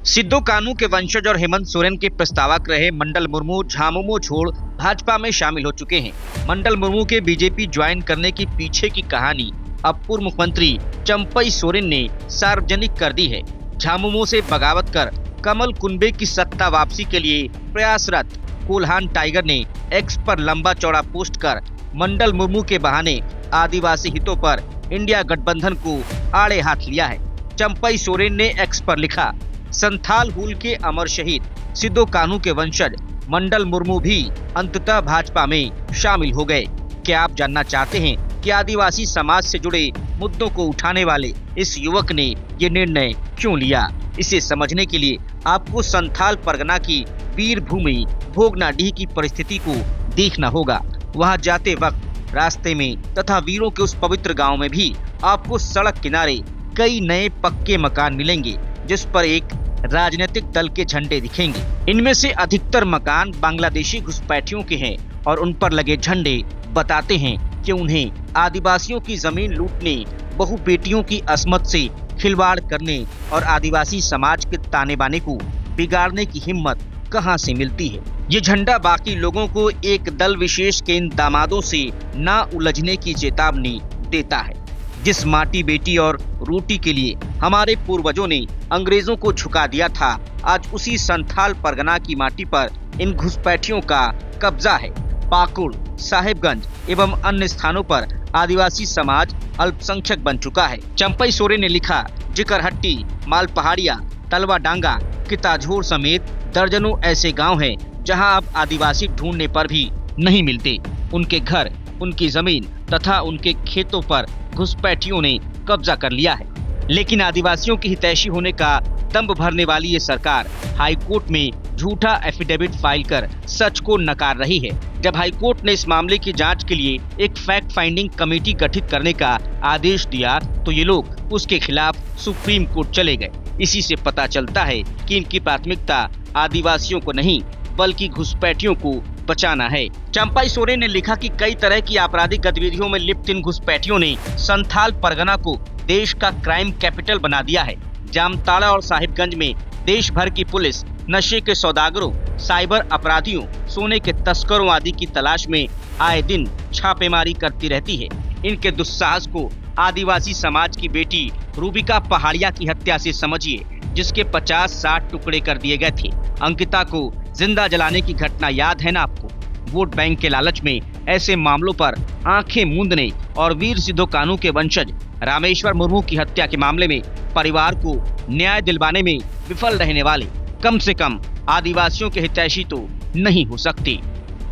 सिद्धू कान्हू के वंशज और हेमंत सोरेन के प्रस्तावक रहे मंडल मुर्मू झामुमो छोड़ भाजपा में शामिल हो चुके हैं। मंडल मुर्मू के बीजेपी ज्वाइन करने की पीछे की कहानी अब पूर्व मुख्यमंत्री चंपई सोरेन ने सार्वजनिक कर दी है। झामुमो से बगावत कर कमल कुनबे की सत्ता वापसी के लिए प्रयासरत कोल्हान टाइगर ने एक्स पर लंबा चौड़ा पोस्ट कर मंडल मुर्मू के बहाने आदिवासी हितों पर इंडिया गठबंधन को आड़े हाथ लिया है। चंपई सोरेन ने एक्स पर लिखा, संथाल हुल के अमर शहीद सिद्धू कान्हू के वंशज मंडल मुर्मू भी अंततः भाजपा में शामिल हो गए। क्या आप जानना चाहते हैं कि आदिवासी समाज से जुड़े मुद्दों को उठाने वाले इस युवक ने ये निर्णय क्यों लिया? इसे समझने के लिए आपको संथाल परगना की वीर भूमि भोगनाडीह की परिस्थिति को देखना होगा। वहां जाते वक्त रास्ते में तथा वीरों के उस पवित्र गांव में भी आपको सड़क किनारे कई नए पक्के मकान मिलेंगे, जिस पर एक राजनीतिक दल के झंडे दिखेंगे। इनमें से अधिकतर मकान बांग्लादेशी घुसपैठियों के हैं और उन पर लगे झंडे बताते हैं कि उन्हें आदिवासियों की जमीन लूटने, बहु बेटियों की अस्मत से खिलवाड़ करने और आदिवासी समाज के ताने बाने को बिगाड़ने की हिम्मत कहां से मिलती है। ये झंडा बाकी लोगों को एक दल विशेष के इन दामादों से ना उलझने की चेतावनी देता है। जिस माटी बेटी और रोटी के लिए हमारे पूर्वजों ने अंग्रेजों को झुका दिया था, आज उसी संथाल परगना की माटी पर इन घुसपैठियों का कब्जा है। पाकुड़, साहेबगंज एवं अन्य स्थानों पर आदिवासी समाज अल्पसंख्यक बन चुका है। चंपई सोरेन ने लिखा, जिकरहट्टी, मालपहाड़िया, तलवा डांगा, किताझोर समेत दर्जनों ऐसे गांव हैं जहां अब आदिवासी ढूंढने पर भी नहीं मिलते। उनके घर, उनकी जमीन तथा उनके खेतों पर घुसपैठियों ने कब्जा कर लिया है। लेकिन आदिवासियों की हितैषी होने का दंभ भरने वाली ये सरकार हाई कोर्ट में झूठा एफिडेविट फाइल कर सच को नकार रही है। जब हाई कोर्ट ने इस मामले की जांच के लिए एक फैक्ट फाइंडिंग कमेटी गठित करने का आदेश दिया तो ये लोग उसके खिलाफ सुप्रीम कोर्ट चले गए। इसी से पता चलता है कि इनकी प्राथमिकता आदिवासियों को नहीं बल्कि घुसपैठियों को बचाना है। चंपई सोरेन ने लिखा कि कई तरह की आपराधिक गतिविधियों में लिप्त इन घुसपैठियों ने संथाल परगना को देश का क्राइम कैपिटल बना दिया है। जामताड़ा और साहिबगंज में देश भर की पुलिस नशे के सौदागरों, साइबर अपराधियों, सोने के तस्करों आदि की तलाश में आए दिन छापेमारी करती रहती है। इनके दुस्साहस को आदिवासी समाज की बेटी रूबिका पहाड़िया की हत्या से समझिए, जिसके 50-60 टुकड़े कर दिए गए थे। अंकिता को जिंदा जलाने की घटना याद है ना आपको? वोट बैंक के लालच में ऐसे मामलों पर आंखें मूंदने और वीर सिद्धू कान्हू के वंशज रामेश्वर मुर्मू की हत्या के मामले में परिवार को न्याय दिलवाने में विफल रहने वाले कम से कम आदिवासियों के हितैषी तो नहीं हो सकते।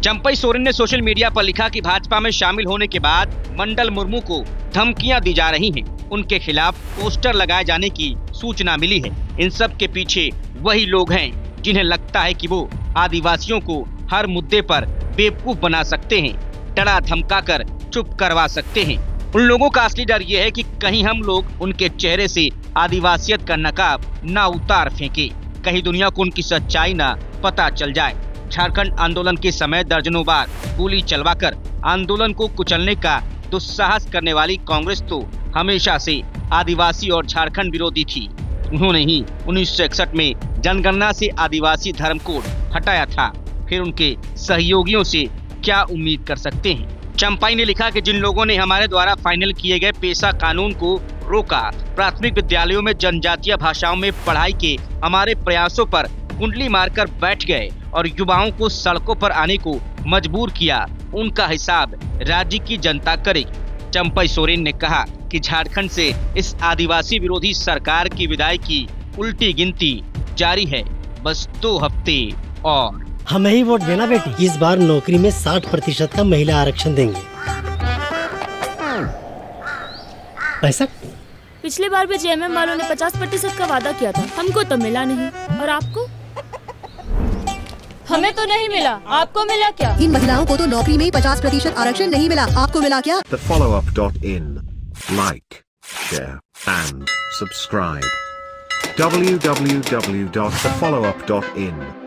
चंपई सोरेन ने सोशल मीडिया पर लिखा कि भाजपा में शामिल होने के बाद मंडल मुर्मू को धमकियां दी जा रही हैं। उनके खिलाफ पोस्टर लगाए जाने की सूचना मिली है। इन सब के पीछे वही लोग हैं जिन्हें लगता है कि वो आदिवासियों को हर मुद्दे पर बेवकूफ बना सकते हैं, डरा धमका कर चुप करवा सकते हैं। उन लोगों का असली डर ये है कि कहीं हम लोग उनके चेहरे से आदिवासियत का नकाब ना उतार फेंके, कहीं दुनिया को उनकी सच्चाई ना पता चल जाए। झारखंड आंदोलन के समय दर्जनों बार गोली चलवाकर आंदोलन को कुचलने का दुस्साहस करने वाली कांग्रेस तो हमेशा से आदिवासी और झारखंड विरोधी थी। उन्होंने ही 1961 में जनगणना से आदिवासी धर्म कोड हटाया था। फिर उनके सहयोगियों से क्या उम्मीद कर सकते हैं? चंपई ने लिखा कि जिन लोगों ने हमारे द्वारा फाइनल किए गए पेशा कानून को रोका, प्राथमिक विद्यालयों में जनजातीय भाषाओं में पढ़ाई के हमारे प्रयासों पर कुंडली मारकर बैठ गए और युवाओं को सड़कों पर आने को मजबूर किया, उनका हिसाब राज्य की जनता करेगी। चंपई सोरेन ने कहा कि झारखंड से इस आदिवासी विरोधी सरकार की विदाई की उल्टी गिनती जारी है। बस 2 हफ्ते और हमें ही वोट देना बेटी। इस बार नौकरी में 60% का महिला आरक्षण देंगे। पैसा पिछले बार भी जेएमएम वालों ने 50% का वादा किया था, हमको तो मिला नहीं। और आपको? हमें तो नहीं मिला, आपको मिला क्या? इन महिलाओं को तो नौकरी में 50% आरक्षण नहीं मिला, आपको मिला क्या? TheFollowUp.in. Like, share and subscribe. www.thefollowup.in